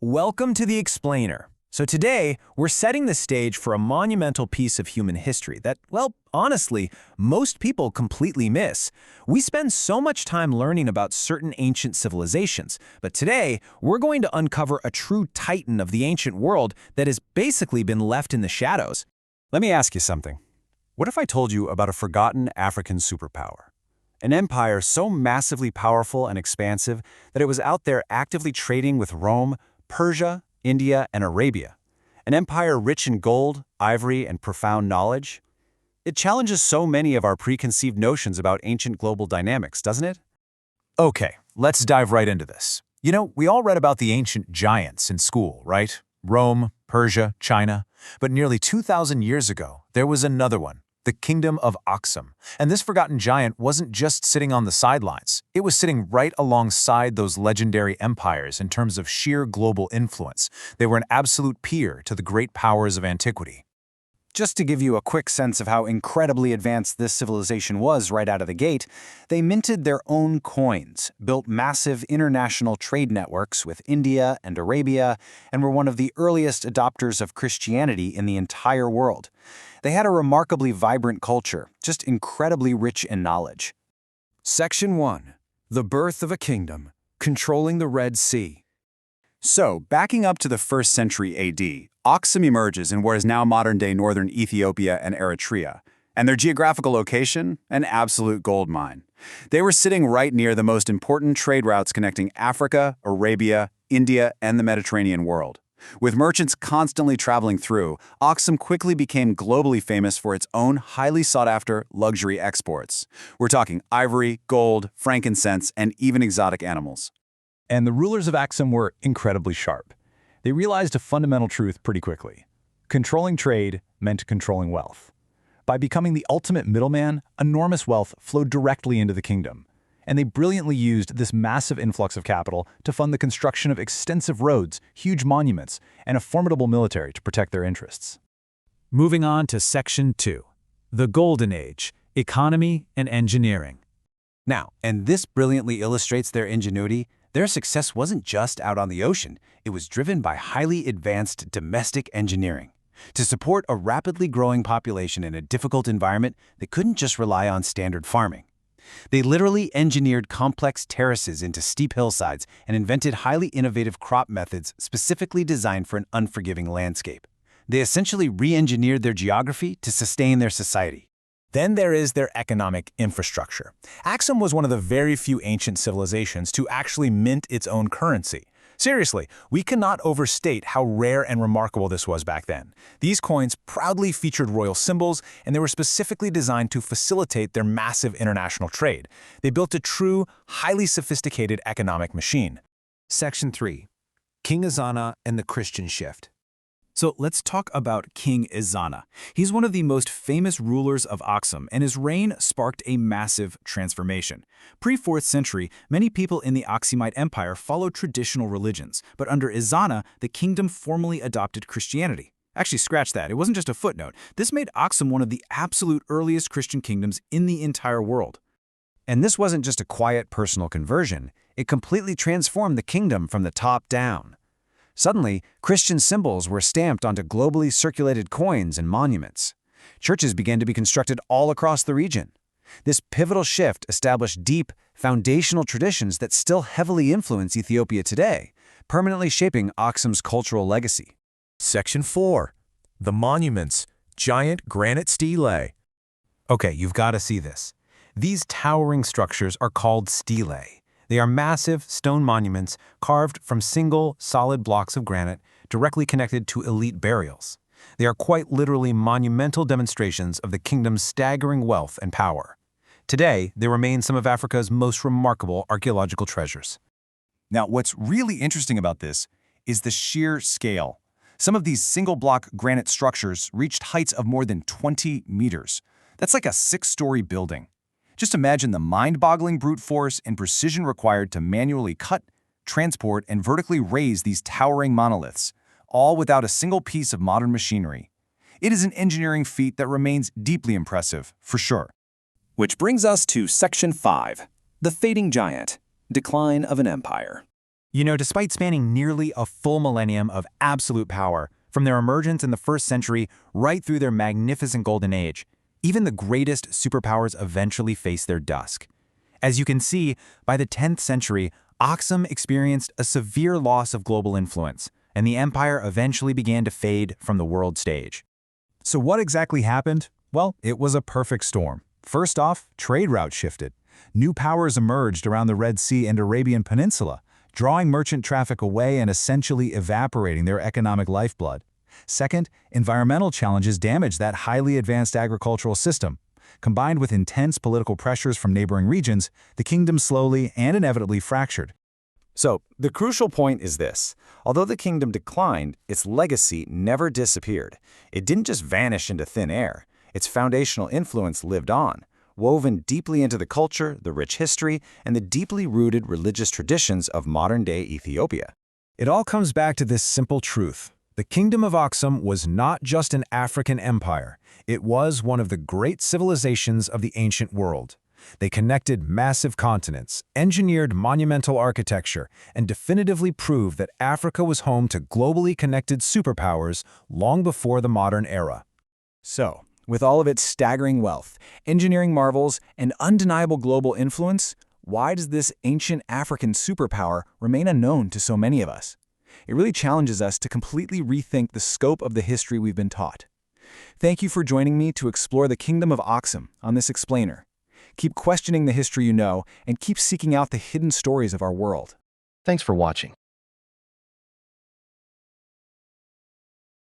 Welcome to The Explainer. So today, we're setting the stage for a monumental piece of human history that, well, honestly, most people completely miss. We spend so much time learning about certain ancient civilizations, but today, we're going to uncover a true titan of the ancient world that has basically been left in the shadows. Let me ask you something. What if I told you about a forgotten African superpower? An empire so massively powerful and expansive that it was out there actively trading with Rome, Persia, India, and Arabia. An empire rich in gold, ivory, and profound knowledge. It challenges so many of our preconceived notions about ancient global dynamics, doesn't it? Okay, let's dive right into this. You know, we all read about the ancient giants in school, right? Rome, Persia, China. But nearly 2,000 years ago, there was another one, the Kingdom of Aksum. And this forgotten giant wasn't just sitting on the sidelines. It was sitting right alongside those legendary empires in terms of sheer global influence. They were an absolute peer to the great powers of antiquity. Just to give you a quick sense of how incredibly advanced this civilization was right out of the gate, they minted their own coins, built massive international trade networks with India and Arabia, and were one of the earliest adopters of Christianity in the entire world. They had a remarkably vibrant culture, just incredibly rich in knowledge. Section 1. The Birth of a Kingdom, Controlling the Red Sea. So, backing up to the 1st century AD, Aksum emerges in what is now modern-day northern Ethiopia and Eritrea, and their geographical location, an absolute goldmine. They were sitting right near the most important trade routes connecting Africa, Arabia, India, and the Mediterranean world. With merchants constantly traveling through, Aksum quickly became globally famous for its own highly sought-after luxury exports. We're talking ivory, gold, frankincense, and even exotic animals. And the rulers of Aksum were incredibly sharp. They realized a fundamental truth pretty quickly. Controlling trade meant controlling wealth. By becoming the ultimate middleman, enormous wealth flowed directly into the kingdom. And they brilliantly used this massive influx of capital to fund the construction of extensive roads, huge monuments, and a formidable military to protect their interests. Moving on to Section 2. The Golden Age, Economy and Engineering. Now, and this brilliantly illustrates their ingenuity, their success wasn't just out on the ocean, it was driven by highly advanced domestic engineering. To support a rapidly growing population in a difficult environment, they couldn't just rely on standard farming. They literally engineered complex terraces into steep hillsides and invented highly innovative crop methods specifically designed for an unforgiving landscape. They essentially re-engineered their geography to sustain their society. Then there is their economic infrastructure. Aksum was one of the very few ancient civilizations to actually mint its own currency. Seriously, we cannot overstate how rare and remarkable this was back then. These coins proudly featured royal symbols, and they were specifically designed to facilitate their massive international trade. They built a true, highly sophisticated economic machine. Section 3. King Ezana and the Christian Shift. So let's talk about King Ezana. He's one of the most famous rulers of Aksum, and his reign sparked a massive transformation. Pre-4th century, many people in the Aksumite Empire followed traditional religions, but under Ezana, the kingdom formally adopted Christianity. Actually, scratch that. It wasn't just a footnote. This made Aksum one of the absolute earliest Christian kingdoms in the entire world. And this wasn't just a quiet personal conversion. It completely transformed the kingdom from the top down. Suddenly, Christian symbols were stamped onto globally circulated coins and monuments. Churches began to be constructed all across the region. This pivotal shift established deep, foundational traditions that still heavily influence Ethiopia today, permanently shaping Aksum's cultural legacy. Section 4. The Monuments, Giant Granite Stelae. Okay, you've got to see this. These towering structures are called stelae. They are massive stone monuments carved from single, solid blocks of granite directly connected to elite burials. They are quite literally monumental demonstrations of the kingdom's staggering wealth and power. Today, they remain some of Africa's most remarkable archaeological treasures. Now, what's really interesting about this is the sheer scale. Some of these single-block granite structures reached heights of more than 20 meters. That's like a 6-story building. Just imagine the mind-boggling brute force and precision required to manually cut, transport, and vertically raise these towering monoliths, all without a single piece of modern machinery. It is an engineering feat that remains deeply impressive, for sure. Which brings us to Section 5. The Fading Giant, Decline of an Empire. Despite spanning nearly a full millennium of absolute power, from their emergence in the 1st century right through their magnificent golden age, even the greatest superpowers eventually face their dusk. As you can see, by the 10th century, Aksum experienced a severe loss of global influence, and the empire eventually began to fade from the world stage. So what exactly happened? Well, it was a perfect storm. First off, trade routes shifted. New powers emerged around the Red Sea and Arabian Peninsula, drawing merchant traffic away and essentially evaporating their economic lifeblood. Second, environmental challenges damaged that highly advanced agricultural system. Combined with intense political pressures from neighboring regions, the kingdom slowly and inevitably fractured. So, the crucial point is this. Although the kingdom declined, its legacy never disappeared. It didn't just vanish into thin air. Its foundational influence lived on, woven deeply into the culture, the rich history, and the deeply rooted religious traditions of modern-day Ethiopia. It all comes back to this simple truth. The Kingdom of Aksum was not just an African empire. It was one of the great civilizations of the ancient world. They connected massive continents, engineered monumental architecture, and definitively proved that Africa was home to globally connected superpowers long before the modern era. So, with all of its staggering wealth, engineering marvels, and undeniable global influence, why does this ancient African superpower remain unknown to so many of us? It really challenges us to completely rethink the scope of the history we've been taught. Thank you for joining me to explore the Kingdom of Aksum on this explainer. Keep questioning the history you know, and keep seeking out the hidden stories of our world. Thanks for watching.